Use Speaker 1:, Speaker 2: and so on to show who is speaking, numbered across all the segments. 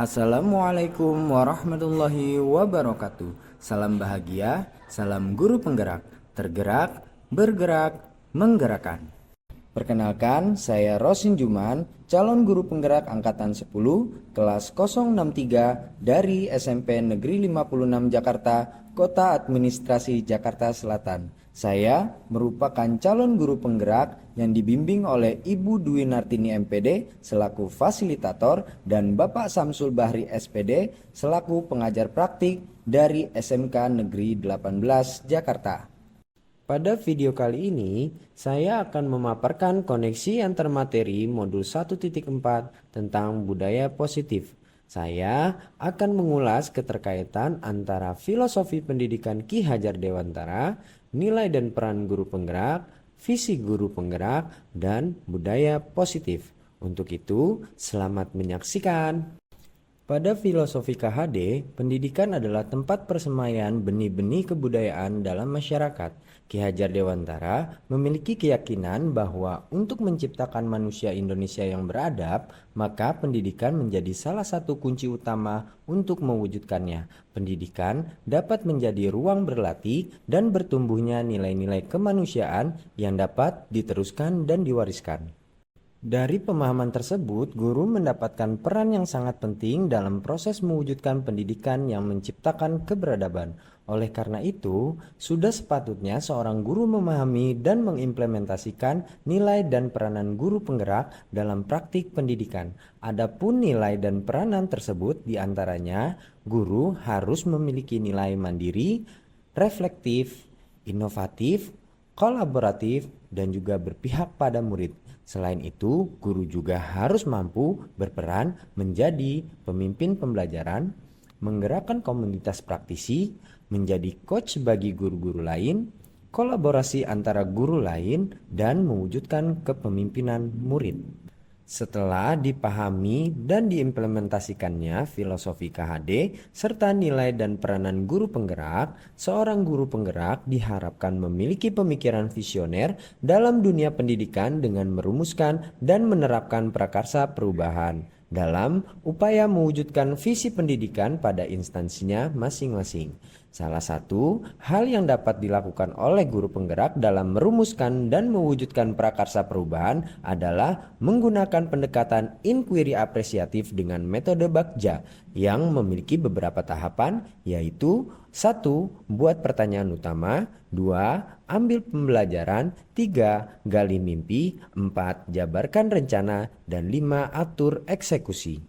Speaker 1: Assalamualaikum warahmatullahi wabarakatuh. Salam bahagia, salam guru penggerak, tergerak, bergerak, menggerakkan. Perkenalkan, saya Rosin Juman, calon guru penggerak angkatan 10, kelas 063 dari SMP Negeri 56 Jakarta, Kota Administrasi Jakarta Selatan. Saya merupakan calon guru penggerak yang dibimbing oleh Ibu Dwi Nartini MPD selaku fasilitator dan Bapak Samsul Bahri SPD selaku pengajar praktik dari SMK Negeri 18 Jakarta. Pada video kali ini, saya akan memaparkan koneksi antar materi modul 1.4 tentang budaya positif. Saya akan mengulas keterkaitan antara filosofi pendidikan Ki Hajar Dewantara, nilai dan peran guru penggerak, visi guru penggerak, dan budaya positif. Untuk itu, selamat menyaksikan. Pada filosofi KHD, pendidikan adalah tempat persemaian benih-benih kebudayaan dalam masyarakat. Ki Hajar Dewantara memiliki keyakinan bahwa untuk menciptakan manusia Indonesia yang beradab, maka pendidikan menjadi salah satu kunci utama untuk mewujudkannya. Pendidikan dapat menjadi ruang berlatih dan bertumbuhnya nilai-nilai kemanusiaan yang dapat diteruskan dan diwariskan. Dari pemahaman tersebut, guru mendapatkan peran yang sangat penting dalam proses mewujudkan pendidikan yang menciptakan keberadaban. Oleh karena itu, sudah sepatutnya seorang guru memahami dan mengimplementasikan nilai dan peranan guru penggerak dalam praktik pendidikan. Adapun nilai dan peranan tersebut diantaranya, guru harus memiliki nilai mandiri, reflektif, inovatif, kolaboratif, dan juga berpihak pada murid. Selain itu, guru juga harus mampu berperan menjadi pemimpin pembelajaran, menggerakkan komunitas praktisi, menjadi coach bagi guru-guru lain, kolaborasi antara guru lain, dan mewujudkan kepemimpinan murid. Setelah dipahami dan diimplementasikannya filosofi KHD serta nilai dan peranan guru penggerak, seorang guru penggerak diharapkan memiliki pemikiran visioner dalam dunia pendidikan dengan merumuskan dan menerapkan prakarsa perubahan dalam upaya mewujudkan visi pendidikan pada instansinya masing-masing. Salah satu hal yang dapat dilakukan oleh guru penggerak dalam merumuskan dan mewujudkan prakarsa perubahan adalah menggunakan pendekatan inquiry apresiatif dengan metode Bagja yang memiliki beberapa tahapan, yaitu 1. Buat pertanyaan utama, 2. Ambil pembelajaran, 3. Gali mimpi, 4. Jabarkan rencana, dan 5. Atur eksekusi.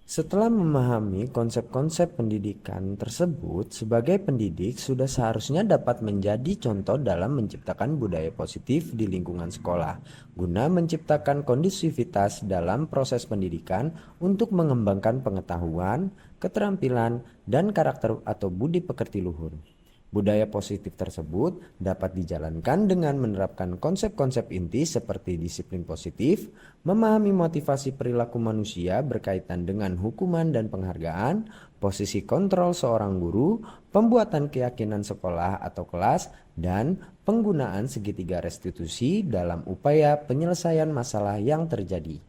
Speaker 1: Setelah memahami konsep-konsep pendidikan tersebut, sebagai pendidik sudah seharusnya dapat menjadi contoh dalam menciptakan budaya positif di lingkungan sekolah, guna menciptakan kondusivitas dalam proses pendidikan untuk mengembangkan pengetahuan, keterampilan, dan karakter atau budi pekerti luhur. Budaya positif tersebut dapat dijalankan dengan menerapkan konsep-konsep inti seperti disiplin positif, memahami motivasi perilaku manusia berkaitan dengan hukuman dan penghargaan, posisi kontrol seorang guru, pembuatan keyakinan sekolah atau kelas, dan penggunaan segitiga restitusi dalam upaya penyelesaian masalah yang terjadi.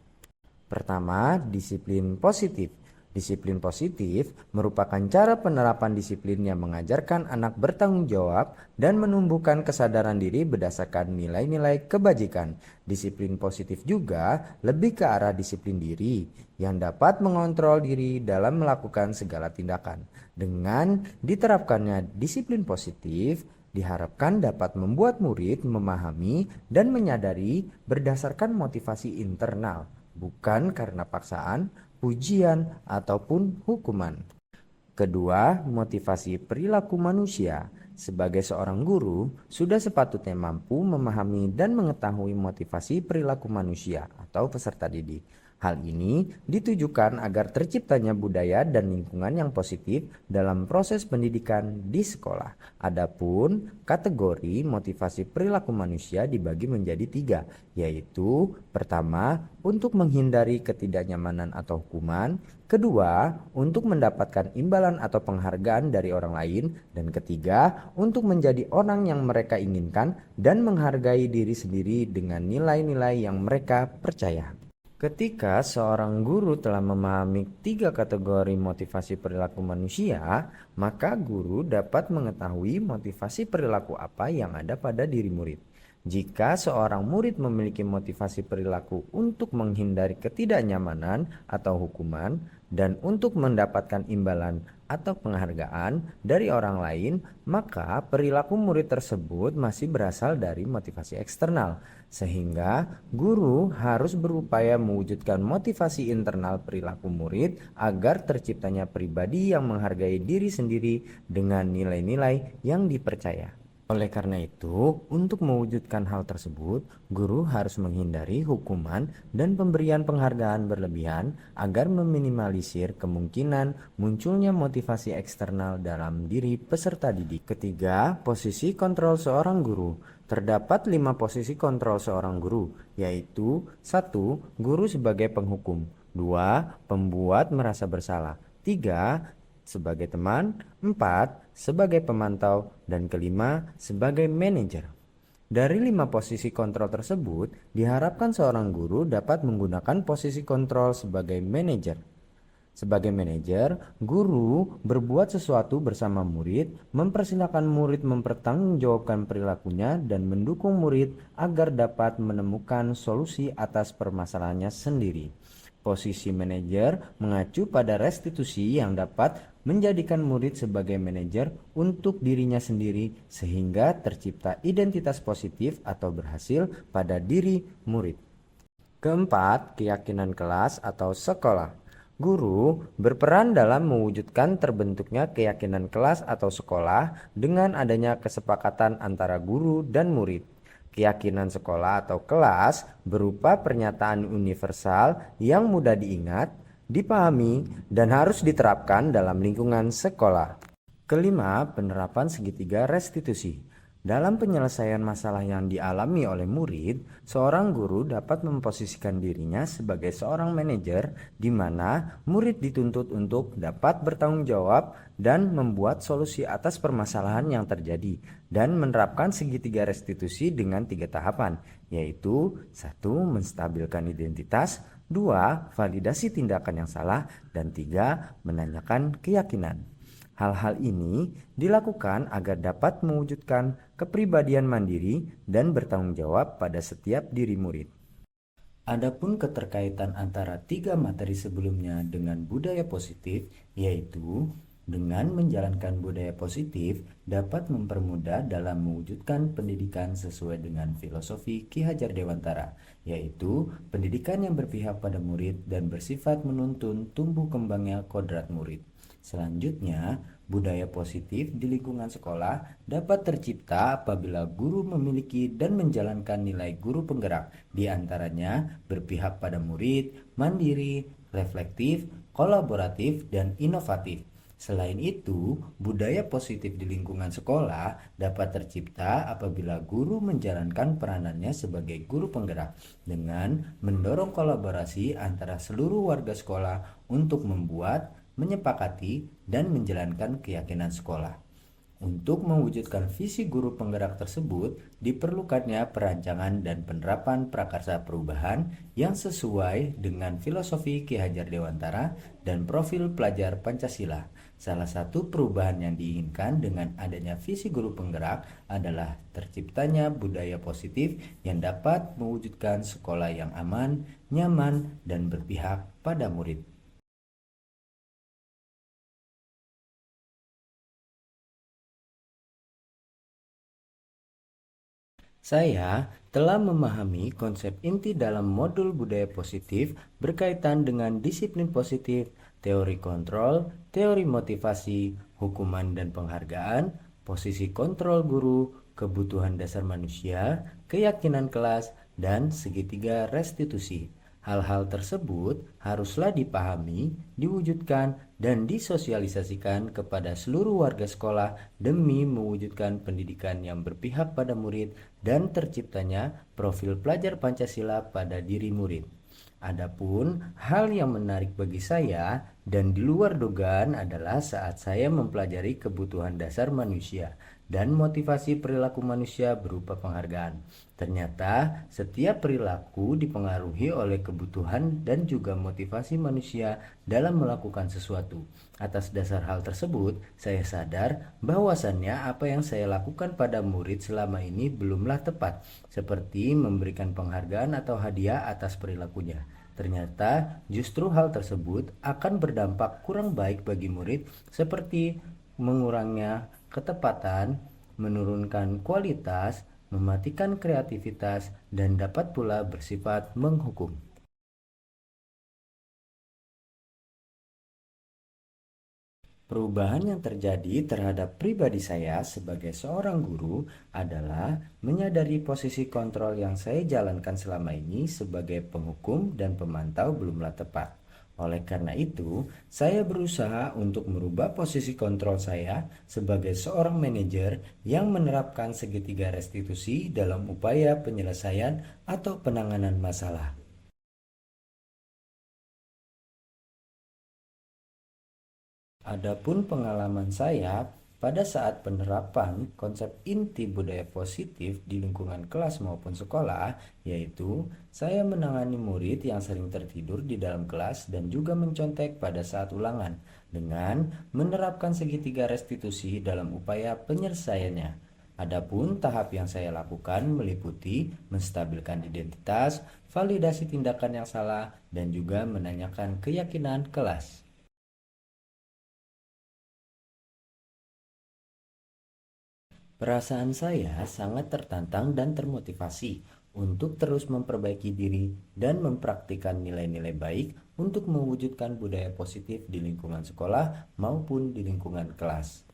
Speaker 1: Pertama, disiplin positif. Disiplin positif merupakan cara penerapan disiplin yang mengajarkan anak bertanggung jawab dan menumbuhkan kesadaran diri berdasarkan nilai-nilai kebajikan. Disiplin positif juga lebih ke arah disiplin diri yang dapat mengontrol diri dalam melakukan segala tindakan. Dengan diterapkannya disiplin positif, diharapkan dapat membuat murid memahami dan menyadari berdasarkan motivasi internal, bukan karena paksaan, pujian, ataupun hukuman. Kedua, motivasi perilaku manusia. Sebagai seorang guru, sudah sepatutnya mampu memahami dan mengetahui motivasi perilaku manusia atau peserta didik. Hal ini ditujukan agar terciptanya budaya dan lingkungan yang positif dalam proses pendidikan di sekolah. Adapun kategori motivasi perilaku manusia dibagi menjadi 3, yaitu pertama, untuk menghindari ketidaknyamanan atau hukuman, kedua, untuk mendapatkan imbalan atau penghargaan dari orang lain, dan ketiga, untuk menjadi orang yang mereka inginkan dan menghargai diri sendiri dengan nilai-nilai yang mereka percaya. Ketika seorang guru telah memahami 3 kategori motivasi perilaku manusia, maka guru dapat mengetahui motivasi perilaku apa yang ada pada diri murid. Jika seorang murid memiliki motivasi perilaku untuk menghindari ketidaknyamanan atau hukuman dan untuk mendapatkan imbalan atau penghargaan dari orang lain, maka perilaku murid tersebut masih berasal dari motivasi eksternal. Sehingga guru harus berupaya mewujudkan motivasi internal perilaku murid agar terciptanya pribadi yang menghargai diri sendiri dengan nilai-nilai yang dipercaya. Oleh karena itu, untuk mewujudkan hal tersebut, guru harus menghindari hukuman dan pemberian penghargaan berlebihan agar meminimalisir kemungkinan munculnya motivasi eksternal dalam diri peserta didik. Ketiga, posisi kontrol seorang guru. Terdapat 5 posisi kontrol seorang guru, yaitu 1. Guru sebagai penghukum, 2. Pembuat merasa bersalah, 3. Sebagai teman, 4. Sebagai pemantau, dan kelima, sebagai manajer. Dari 5 posisi kontrol tersebut, diharapkan seorang guru dapat menggunakan posisi kontrol sebagai manajer. Sebagai manajer, guru berbuat sesuatu bersama murid, mempersilahkan murid mempertanggungjawabkan perilakunya dan mendukung murid agar dapat menemukan solusi atas permasalahannya sendiri. Posisi manajer mengacu pada restitusi yang dapat menjadikan murid sebagai manajer untuk dirinya sendiri sehingga tercipta identitas positif atau berhasil pada diri murid. Keempat, keyakinan kelas atau sekolah. Guru berperan dalam mewujudkan terbentuknya keyakinan kelas atau sekolah dengan adanya kesepakatan antara guru dan murid. Keyakinan sekolah atau kelas berupa pernyataan universal yang mudah diingat, dipahami, dan harus diterapkan dalam lingkungan sekolah. Kelima, penerapan segitiga restitusi. Dalam penyelesaian masalah yang dialami oleh murid, seorang guru dapat memposisikan dirinya sebagai seorang manajer di mana murid dituntut untuk dapat bertanggung jawab dan membuat solusi atas permasalahan yang terjadi dan menerapkan segitiga restitusi dengan 3 tahapan, yaitu 1. Menstabilkan identitas, 2. Validasi tindakan yang salah, dan 3. Menanyakan keyakinan. Hal-hal ini dilakukan agar dapat mewujudkan kepribadian mandiri dan bertanggung jawab pada setiap diri murid. Adapun keterkaitan antara 3 materi sebelumnya dengan budaya positif, yaitu dengan menjalankan budaya positif dapat mempermudah dalam mewujudkan pendidikan sesuai dengan filosofi Ki Hajar Dewantara, yaitu pendidikan yang berpihak pada murid dan bersifat menuntun tumbuh kembangnya kodrat murid. Selanjutnya, budaya positif di lingkungan sekolah dapat tercipta apabila guru memiliki dan menjalankan nilai guru penggerak, di antaranya berpihak pada murid, mandiri, reflektif, kolaboratif, dan inovatif. Selain itu, budaya positif di lingkungan sekolah dapat tercipta apabila guru menjalankan peranannya sebagai guru penggerak dengan mendorong kolaborasi antara seluruh warga sekolah untuk membuat, menyepakati, dan menjalankan keyakinan sekolah. Untuk mewujudkan visi guru penggerak tersebut, diperlukannya perancangan dan penerapan prakarsa perubahan yang sesuai dengan filosofi Ki Hajar Dewantara dan profil pelajar Pancasila. Salah satu perubahan yang diinginkan dengan adanya visi guru penggerak adalah terciptanya budaya positif yang dapat mewujudkan sekolah yang aman, nyaman, dan berpihak pada murid. Saya telah memahami konsep inti dalam modul budaya positif berkaitan dengan disiplin positif, teori kontrol, teori motivasi, hukuman dan penghargaan, posisi kontrol guru, kebutuhan dasar manusia, keyakinan kelas, dan segitiga restitusi. Hal-hal tersebut haruslah dipahami, diwujudkan, dan disosialisasikan kepada seluruh warga sekolah demi mewujudkan pendidikan yang berpihak pada murid dan terciptanya profil pelajar Pancasila pada diri murid. Adapun hal yang menarik bagi saya Dan di luar dugaan adalah saat saya mempelajari kebutuhan dasar manusia dan motivasi perilaku manusia berupa penghargaan. Ternyata setiap perilaku dipengaruhi oleh kebutuhan dan juga motivasi manusia dalam melakukan sesuatu. Atas dasar hal tersebut, saya sadar bahwasannya apa yang saya lakukan pada murid selama ini belumlah tepat, seperti memberikan penghargaan atau hadiah atas perilakunya. Ternyata justru hal tersebut akan berdampak kurang baik bagi murid, seperti mengurangnya ketepatan, menurunkan kualitas, mematikan kreativitas, dan dapat pula bersifat menghukum. Perubahan yang terjadi terhadap pribadi saya sebagai seorang guru adalah menyadari posisi kontrol yang saya jalankan selama ini sebagai penghukum dan pemantau belumlah tepat. Oleh karena itu, saya berusaha untuk merubah posisi kontrol saya sebagai seorang manajer yang menerapkan segitiga restitusi dalam upaya penyelesaian atau penanganan masalah. Adapun pengalaman saya pada saat penerapan konsep inti budaya positif di lingkungan kelas maupun sekolah, yaitu saya menangani murid yang sering tertidur di dalam kelas dan juga mencontek pada saat ulangan dengan menerapkan segitiga restitusi dalam upaya penyelesaiannya. Adapun tahap yang saya lakukan meliputi menstabilkan identitas, validasi tindakan yang salah, dan juga menanyakan keyakinan kelas. Perasaan saya sangat tertantang dan termotivasi untuk terus memperbaiki diri dan mempraktikkan nilai-nilai baik untuk mewujudkan budaya positif di lingkungan sekolah maupun di lingkungan kelas.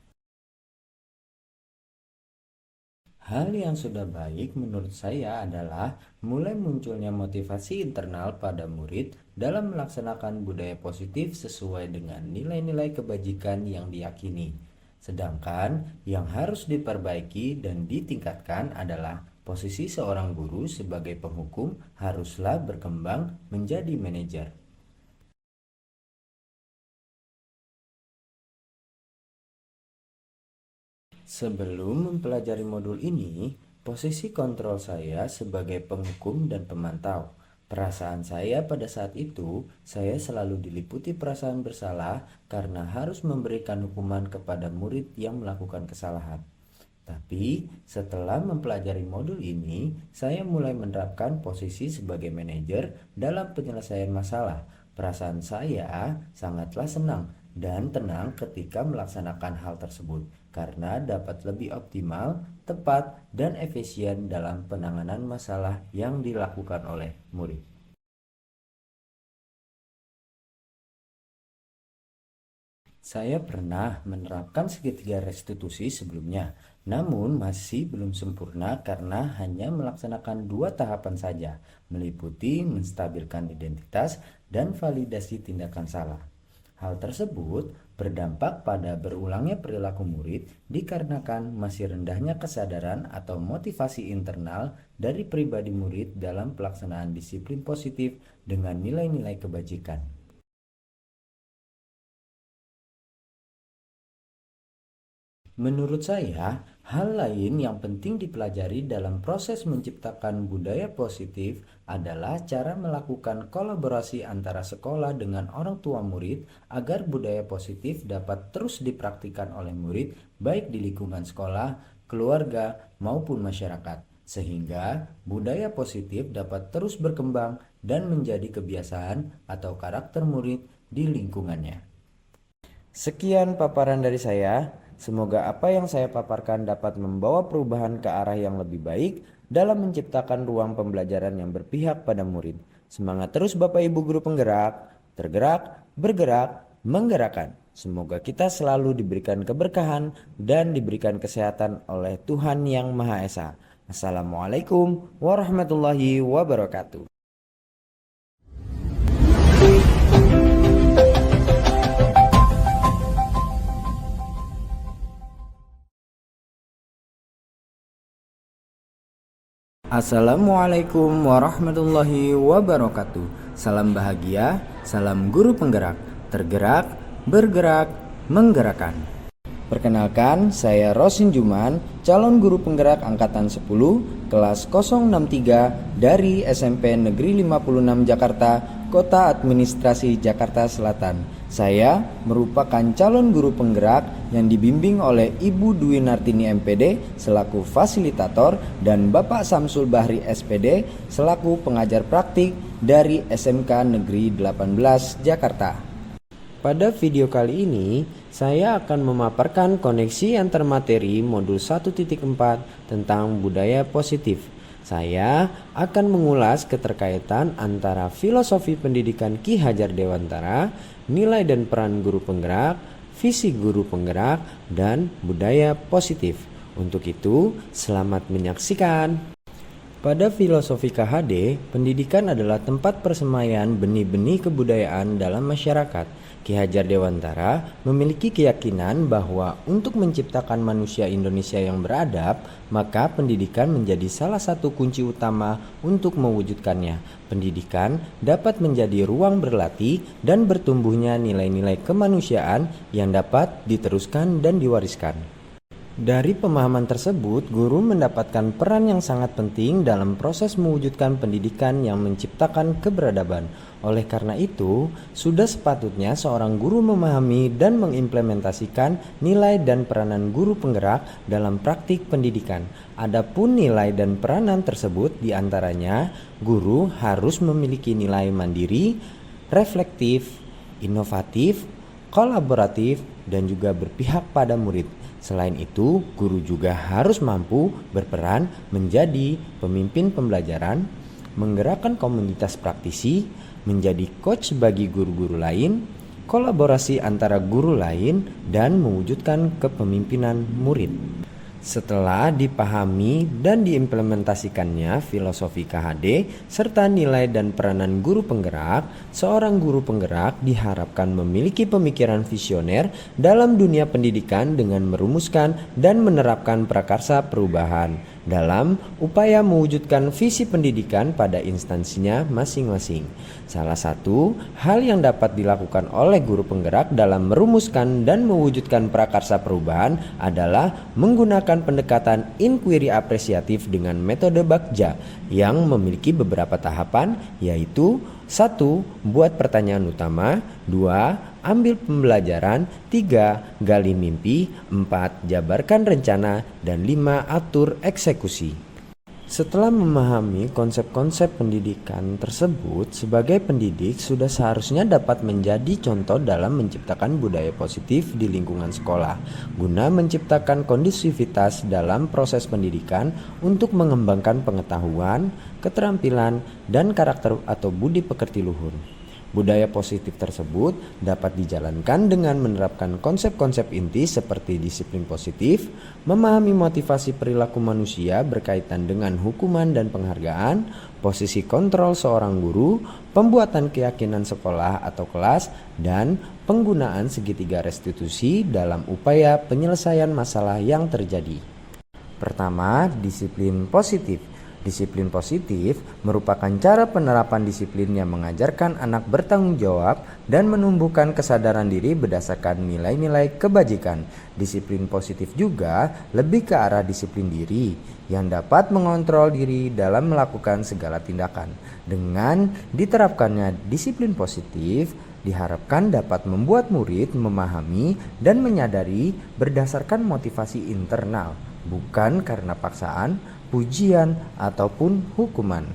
Speaker 1: Hal yang sudah baik menurut saya adalah mulai munculnya motivasi internal pada murid dalam melaksanakan budaya positif sesuai dengan nilai-nilai kebajikan yang diyakini. Sedangkan yang harus diperbaiki dan ditingkatkan adalah posisi seorang guru sebagai penghukum haruslah berkembang menjadi manajer. Sebelum mempelajari modul ini, posisi kontrol saya sebagai penghukum dan pemantau. Perasaan saya pada saat itu, saya selalu diliputi perasaan bersalah karena harus memberikan hukuman kepada murid yang melakukan kesalahan. Tapi setelah mempelajari modul ini, saya mulai menerapkan posisi sebagai manajer dalam penyelesaian masalah. Perasaan saya sangatlah senang dan tenang ketika melaksanakan hal tersebut karena dapat lebih optimal, tepat, dan efisien dalam penanganan masalah yang dilakukan oleh murid. Saya pernah menerapkan segitiga restitusi sebelumnya, namun masih belum sempurna karena hanya melaksanakan 2 tahapan saja, meliputi menstabilkan identitas dan validasi tindakan salah. Hal tersebut berdampak pada berulangnya perilaku murid dikarenakan masih rendahnya kesadaran atau motivasi internal dari pribadi murid dalam pelaksanaan disiplin positif dengan nilai-nilai kebajikan. Menurut saya, hal lain yang penting dipelajari dalam proses menciptakan budaya positif adalah cara melakukan kolaborasi antara sekolah dengan orang tua murid agar budaya positif dapat terus dipraktikkan oleh murid baik di lingkungan sekolah, keluarga, maupun masyarakat, sehingga budaya positif dapat terus berkembang dan menjadi kebiasaan atau karakter murid di lingkungannya. Sekian paparan dari saya. Semoga apa yang saya paparkan dapat membawa perubahan ke arah yang lebih baik dalam menciptakan ruang pembelajaran yang berpihak pada murid. Semangat terus Bapak Ibu guru penggerak, tergerak, bergerak, menggerakkan. Semoga kita selalu diberikan keberkahan dan diberikan kesehatan oleh Tuhan Yang Maha Esa. Assalamualaikum warahmatullahi wabarakatuh. Assalamualaikum warahmatullahi wabarakatuh. Salam bahagia, salam guru penggerak. tergerak, bergerak, menggerakkan. Perkenalkan, saya Rosin Juman, calon guru penggerak angkatan 10, kelas 063 dari SMP Negeri 56 Jakarta, Kota Administrasi Jakarta Selatan. Saya merupakan calon guru penggerak yang dibimbing oleh Ibu Dwi Nartini MPD selaku fasilitator dan Bapak Samsul Bahri SPD selaku pengajar praktik dari SMK Negeri 18 Jakarta. Pada video kali ini, saya akan memaparkan koneksi antar materi modul 1.4 tentang budaya positif. Saya akan mengulas keterkaitan antara filosofi pendidikan Ki Hajar Dewantara, nilai dan peran guru penggerak, visi guru penggerak, dan budaya positif. Untuk itu, selamat menyaksikan. Pada filosofi KHD, pendidikan adalah tempat persemaian benih-benih kebudayaan dalam masyarakat. Ki Hajar Dewantara memiliki keyakinan bahwa untuk menciptakan manusia Indonesia yang beradab, maka pendidikan menjadi salah satu kunci utama untuk mewujudkannya. Pendidikan dapat menjadi ruang berlatih dan bertumbuhnya nilai-nilai kemanusiaan yang dapat diteruskan dan diwariskan. Dari pemahaman tersebut, guru mendapatkan peran yang sangat penting dalam proses mewujudkan pendidikan yang menciptakan keberadaban. Oleh karena itu, sudah sepatutnya seorang guru memahami dan mengimplementasikan nilai dan peranan guru penggerak dalam praktik pendidikan. Adapun nilai dan peranan tersebut diantaranya, guru harus memiliki nilai mandiri, reflektif, inovatif, kolaboratif, dan juga berpihak pada murid. Selain itu, guru juga harus mampu berperan menjadi pemimpin pembelajaran, menggerakkan komunitas praktisi, menjadi coach bagi guru-guru lain, kolaborasi antara guru lain, dan mewujudkan kepemimpinan murid. Setelah dipahami dan diimplementasikannya filosofi KHD serta nilai dan peranan guru penggerak, seorang guru penggerak diharapkan memiliki pemikiran visioner dalam dunia pendidikan dengan merumuskan dan menerapkan prakarsa perubahan dalam upaya mewujudkan visi pendidikan pada instansinya masing-masing. Salah satu hal yang dapat dilakukan oleh guru penggerak dalam merumuskan dan mewujudkan prakarsa perubahan adalah menggunakan pendekatan inquiry apresiatif dengan metode Bagja yang memiliki beberapa tahapan, yaitu 1. Buat pertanyaan utama. 2. Ambil pembelajaran. 3. Gali mimpi. 4. Jabarkan rencana. Dan 5. Atur eksekusi. Setelah memahami konsep-konsep pendidikan tersebut, sebagai pendidik sudah seharusnya dapat menjadi contoh dalam menciptakan budaya positif di lingkungan sekolah, guna menciptakan kondusivitas dalam proses pendidikan untuk mengembangkan pengetahuan, keterampilan, dan karakter atau budi pekerti luhur. Budaya positif tersebut dapat dijalankan dengan menerapkan konsep-konsep inti seperti disiplin positif, memahami motivasi perilaku manusia berkaitan dengan hukuman dan penghargaan, posisi kontrol seorang guru, pembuatan keyakinan sekolah atau kelas, dan penggunaan segitiga restitusi dalam upaya penyelesaian masalah yang terjadi. Pertama, disiplin positif. Disiplin positif merupakan cara penerapan disiplin yang mengajarkan anak bertanggung jawab dan menumbuhkan kesadaran diri berdasarkan nilai-nilai kebajikan. Disiplin positif juga lebih ke arah disiplin diri yang dapat mengontrol diri dalam melakukan segala tindakan. Dengan diterapkannya disiplin positif, diharapkan dapat membuat murid memahami dan menyadari berdasarkan motivasi internal, bukan karena paksaan, pujian, ataupun hukuman.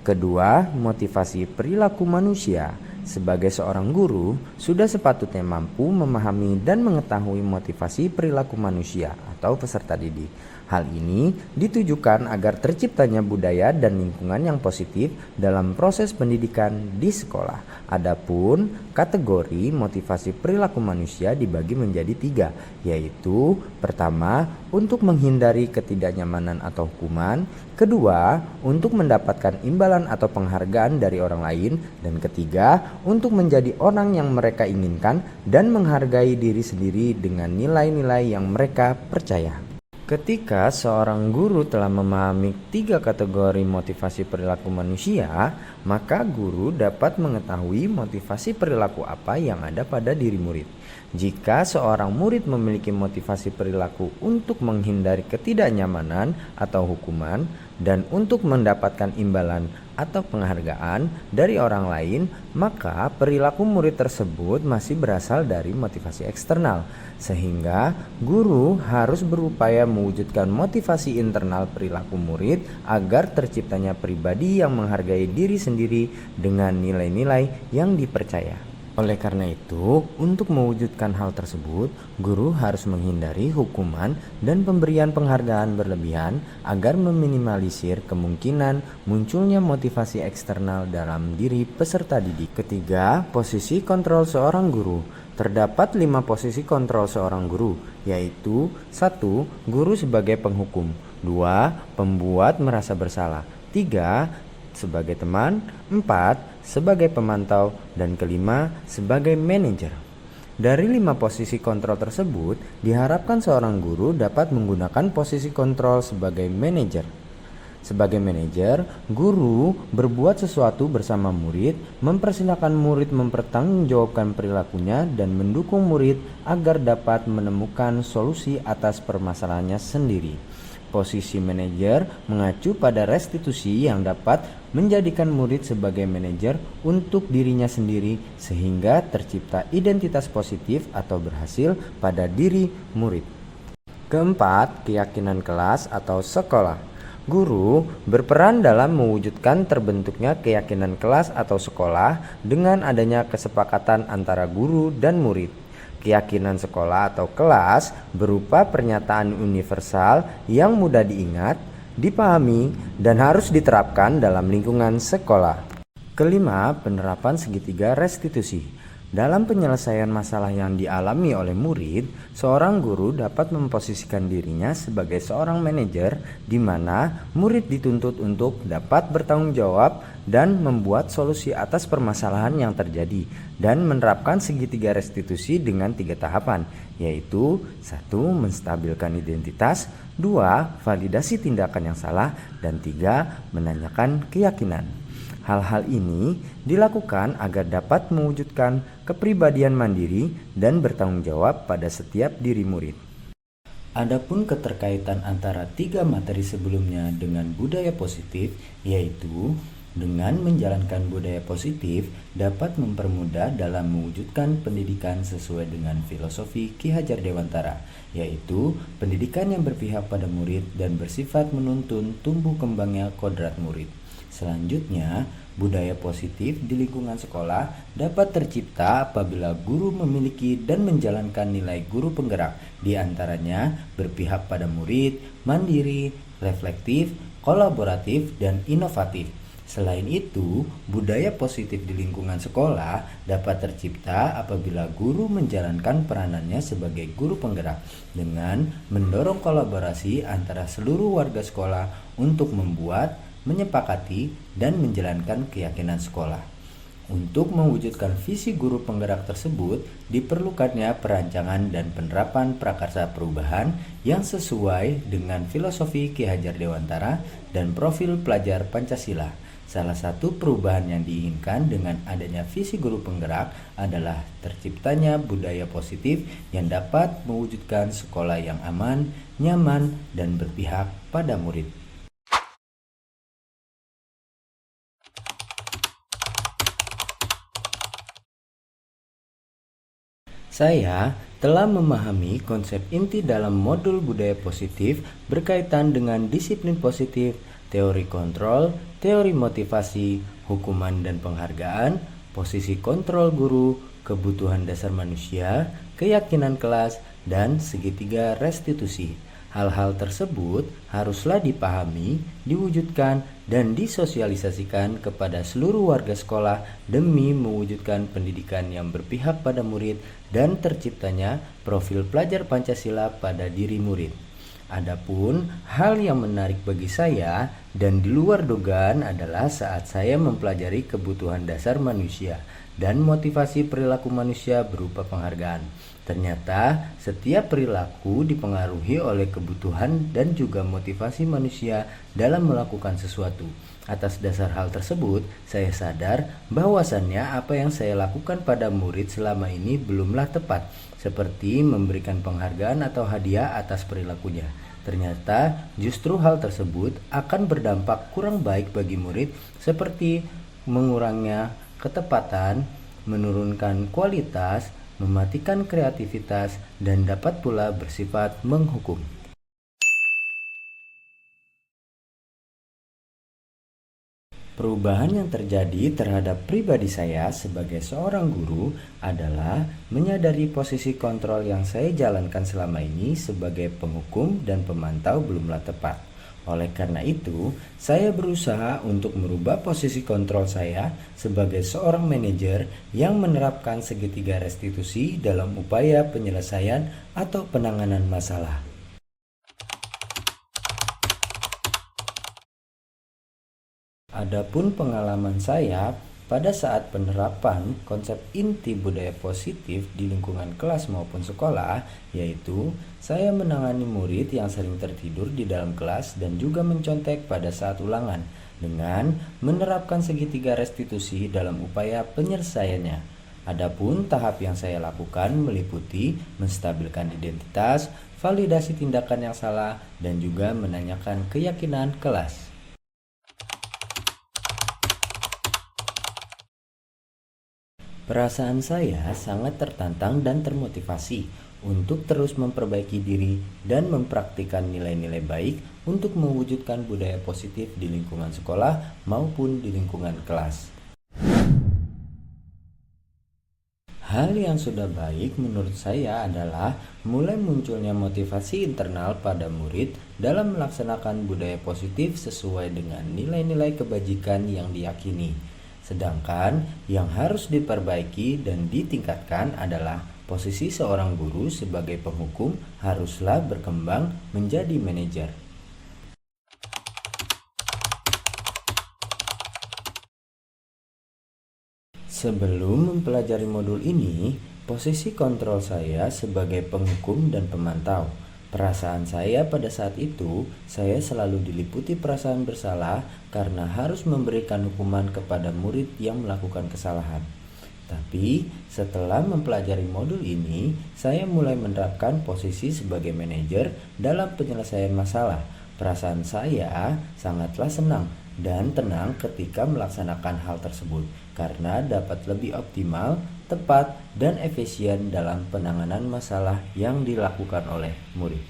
Speaker 1: Kedua, motivasi perilaku manusia. Sebagai seorang guru, sudah sepatutnya mampu memahami dan mengetahui motivasi perilaku manusia atau peserta didik. Hal ini ditujukan agar terciptanya budaya dan lingkungan yang positif dalam proses pendidikan di sekolah. Adapun kategori motivasi perilaku manusia dibagi menjadi 3, yaitu pertama, untuk menghindari ketidaknyamanan atau hukuman, kedua, untuk mendapatkan imbalan atau penghargaan dari orang lain, dan ketiga, untuk menjadi orang yang mereka inginkan dan menghargai diri sendiri dengan nilai-nilai yang mereka percaya. Ketika seorang guru telah memahami 3 kategori motivasi perilaku manusia, maka guru dapat mengetahui motivasi perilaku apa yang ada pada diri murid. Jika seorang murid memiliki motivasi perilaku untuk menghindari ketidaknyamanan atau hukuman dan untuk mendapatkan imbalan atau penghargaan dari orang lain, maka perilaku murid tersebut masih berasal dari motivasi eksternal. Sehingga guru harus berupaya mewujudkan motivasi internal perilaku murid agar terciptanya pribadi yang menghargai diri sendiri dengan nilai-nilai yang dipercaya. Oleh karena itu, untuk mewujudkan hal tersebut, guru harus menghindari hukuman dan pemberian penghargaan berlebihan agar meminimalisir kemungkinan munculnya motivasi eksternal dalam diri peserta didik. Ketiga, posisi kontrol seorang guru. Terdapat 5 posisi kontrol seorang guru, yaitu 1. Guru sebagai penghukum, 2. Pembuat merasa bersalah, 3. Sebagai teman, 4. Sebagai pemantau, dan kelima, sebagai manajer. Dari 5 posisi kontrol tersebut, diharapkan seorang guru dapat menggunakan posisi kontrol sebagai manajer. Sebagai manajer, guru berbuat sesuatu bersama murid, mempersilahkan murid mempertanggungjawabkan perilakunya dan mendukung murid agar dapat menemukan solusi atas permasalahannya sendiri. Posisi manajer mengacu pada restitusi yang dapat menjadikan murid sebagai manajer untuk dirinya sendiri sehingga tercipta identitas positif atau berhasil pada diri murid. Keempat, keyakinan kelas atau sekolah. Guru berperan dalam mewujudkan terbentuknya keyakinan kelas atau sekolah dengan adanya kesepakatan antara guru dan murid. Keyakinan sekolah atau kelas berupa pernyataan universal yang mudah diingat, dipahami, dan harus diterapkan dalam lingkungan sekolah. Kelima, penerapan segitiga restitusi. Dalam penyelesaian masalah yang dialami oleh murid, seorang guru dapat memposisikan dirinya sebagai seorang manajer di mana murid dituntut untuk dapat bertanggung jawab dan membuat solusi atas permasalahan yang terjadi dan menerapkan segitiga restitusi dengan 3 tahapan, yaitu 1. Menstabilkan identitas, 2. Validasi tindakan yang salah, dan 3. Menanyakan keyakinan. Hal-hal ini dilakukan agar dapat mewujudkan kepribadian mandiri dan bertanggung jawab pada setiap diri murid. Adapun keterkaitan antara 3 materi sebelumnya dengan budaya positif, yaitu dengan menjalankan budaya positif dapat mempermudah dalam mewujudkan pendidikan sesuai dengan filosofi Ki Hajar Dewantara, yaitu pendidikan yang berpihak pada murid dan bersifat menuntun tumbuh kembangnya kodrat murid. Selanjutnya, budaya positif di lingkungan sekolah dapat tercipta apabila guru memiliki dan menjalankan nilai guru penggerak, di antaranya berpihak pada murid, mandiri, reflektif, kolaboratif, dan inovatif. Selain itu, budaya positif di lingkungan sekolah dapat tercipta apabila guru menjalankan peranannya sebagai guru penggerak dengan mendorong kolaborasi antara seluruh warga sekolah untuk membuat, menyepakati, dan menjalankan keyakinan sekolah. Untuk mewujudkan visi guru penggerak tersebut, diperlukannya perancangan dan penerapan prakarsa perubahan yang sesuai dengan filosofi Ki Hajar Dewantara dan profil pelajar Pancasila. Salah satu perubahan yang diinginkan dengan adanya visi guru penggerak adalah terciptanya budaya positif yang dapat mewujudkan sekolah yang aman, nyaman, dan berpihak pada murid. Saya telah memahami konsep inti dalam modul budaya positif berkaitan dengan disiplin positif, teori kontrol, teori motivasi, hukuman dan penghargaan, posisi kontrol guru, kebutuhan dasar manusia, keyakinan kelas, dan segitiga restitusi. Hal-hal tersebut haruslah dipahami, diwujudkan, dan disosialisasikan kepada seluruh warga sekolah demi mewujudkan pendidikan yang berpihak pada murid dan terciptanya profil pelajar Pancasila pada diri murid. Adapun hal yang menarik bagi saya dan di luar dugaan adalah saat saya mempelajari kebutuhan dasar manusia dan motivasi perilaku manusia berupa penghargaan. Ternyata setiap perilaku dipengaruhi oleh kebutuhan dan juga motivasi manusia dalam melakukan sesuatu. Atas dasar hal tersebut, saya sadar bahwasannya apa yang saya lakukan pada murid selama ini belumlah tepat, seperti memberikan penghargaan atau hadiah atas perilakunya. Ternyata justru hal tersebut akan berdampak kurang baik bagi murid, seperti mengurangnya ketepatan, menurunkan kualitas, mematikan kreativitas, dan dapat pula bersifat menghukum. Perubahan yang terjadi terhadap pribadi saya sebagai seorang guru adalah menyadari posisi kontrol yang saya jalankan selama ini sebagai penghukum dan pemantau belumlah tepat. Oleh karena itu, saya berusaha untuk merubah posisi kontrol saya sebagai seorang manajer yang menerapkan segitiga restitusi dalam upaya penyelesaian atau penanganan masalah. Adapun pengalaman saya pada saat penerapan konsep inti budaya positif di lingkungan kelas maupun sekolah, yaitu saya menangani murid yang sering tertidur di dalam kelas dan juga mencontek pada saat ulangan dengan menerapkan segitiga restitusi dalam upaya penyelesaiannya. Adapun tahap yang saya lakukan meliputi menstabilkan identitas, validasi tindakan yang salah, dan juga menanyakan keyakinan kelas. Perasaan saya sangat tertantang dan termotivasi untuk terus memperbaiki diri dan mempraktikkan nilai-nilai baik untuk mewujudkan budaya positif di lingkungan sekolah maupun di lingkungan kelas. Hal yang sudah baik menurut saya adalah mulai munculnya motivasi internal pada murid dalam melaksanakan budaya positif sesuai dengan nilai-nilai kebajikan yang diyakini. Sedangkan yang harus diperbaiki dan ditingkatkan adalah posisi seorang guru sebagai penghukum haruslah berkembang menjadi manajer. Sebelum mempelajari modul ini, posisi kontrol saya sebagai penghukum dan pemantau. Perasaan saya pada saat itu, saya selalu diliputi perasaan bersalah karena harus memberikan hukuman kepada murid yang melakukan kesalahan. Tapi setelah mempelajari modul ini, saya mulai menerapkan posisi sebagai manajer dalam penyelesaian masalah. Perasaan saya sangatlah senang dan tenang ketika melaksanakan hal tersebut karena dapat lebih optimal, tepat, dan efisien dalam penanganan masalah yang dilakukan oleh murid.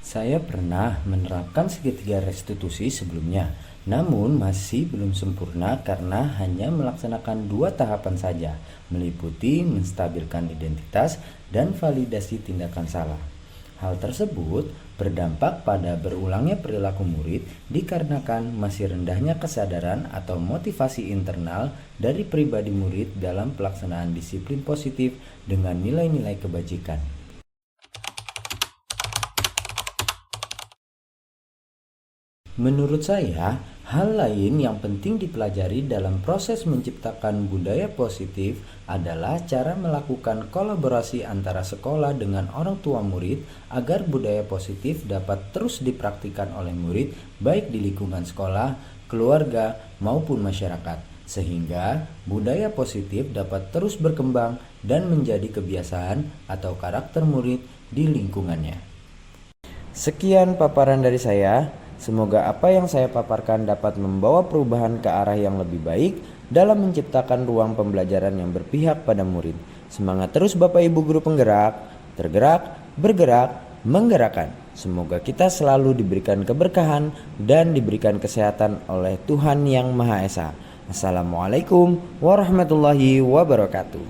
Speaker 1: Saya pernah menerapkan segitiga restitusi sebelumnya, namun masih belum sempurna karena hanya melaksanakan 2 tahapan saja, meliputi menstabilkan identitas dan validasi tindakan salah. Hal tersebut berdampak pada berulangnya perilaku murid dikarenakan masih rendahnya kesadaran atau motivasi internal dari pribadi murid dalam pelaksanaan disiplin positif dengan nilai-nilai kebajikan. Menurut saya, hal lain yang penting dipelajari dalam proses menciptakan budaya positif adalah cara melakukan kolaborasi antara sekolah dengan orang tua murid agar budaya positif dapat terus dipraktikkan oleh murid baik di lingkungan sekolah, keluarga, maupun masyarakat, sehingga budaya positif dapat terus berkembang dan menjadi kebiasaan atau karakter murid di lingkungannya. Sekian paparan dari saya. Semoga apa yang saya paparkan dapat membawa perubahan ke arah yang lebih baik dalam menciptakan ruang pembelajaran yang berpihak pada murid. Semangat terus Bapak Ibu Guru Penggerak, tergerak, bergerak, menggerakkan. Semoga kita selalu diberikan keberkahan dan diberikan kesehatan oleh Tuhan Yang Maha Esa. Assalamualaikum warahmatullahi wabarakatuh.